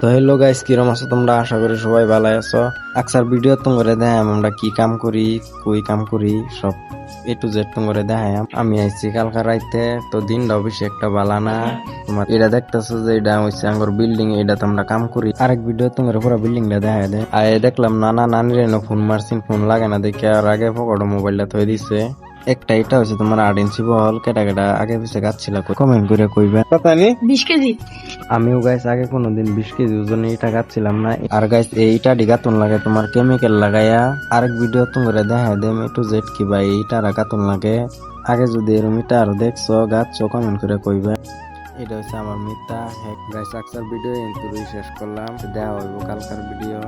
তো hello guys, কিরম আছো তোমরা? আশা করি সবাই ভালো আছো। আকসার ভিডিও তোমরা দেখাম আমরা কি কাম করি, কই কাম করি, সব এ টু জেড তোমরা দেখাম। আমি আইছি কালকা রাইতে, তো দিনটা বেশি একটা ভালো না। তোমার এটা দেখতেছো যে এটা হইছে আঙ্গর বিল্ডিং, এটা তো আমরা কাম করি। আরেক ভিডিও তোমরা পুরো বিল্ডিং টা দেখা দেয়। আয় দেখলাম নানা নানির ফোন মারছিন, ফোন লাগে না দেখে আর আগে পকেটে মোবাইলটা থই দিছে। একটা এটা হচ্ছে তোমার 8 ইঞ্চি বল, কেটা কেটা আগে পিছে গাচ্ছিল, কমেন্ট করে কইবে। 20 কেজি। আমিও গাইস আগে কোনোদিন 20 কেজি ওজনে ইটা গাচ্ছিলাম না। আর গাইস এইটা ডিগাতুন লাগে তোমার কেমিক্যাল লাগাইয়া। আরেক ভিডিও তোমরা দেখা দেম এ টু জেড কি ভাই ইটা রাখাতুন লাগে। আগে যদি এরম ইটা আরো দেখছো গাচ্ছো কমেন্ট করে কইবে। এটা হচ্ছে আমার মিথ্যা হ্যাক গাইস। আকসার ভিডিও কিন্তু শেষ করলাম, দেখা হইব কালকার ভিডিও।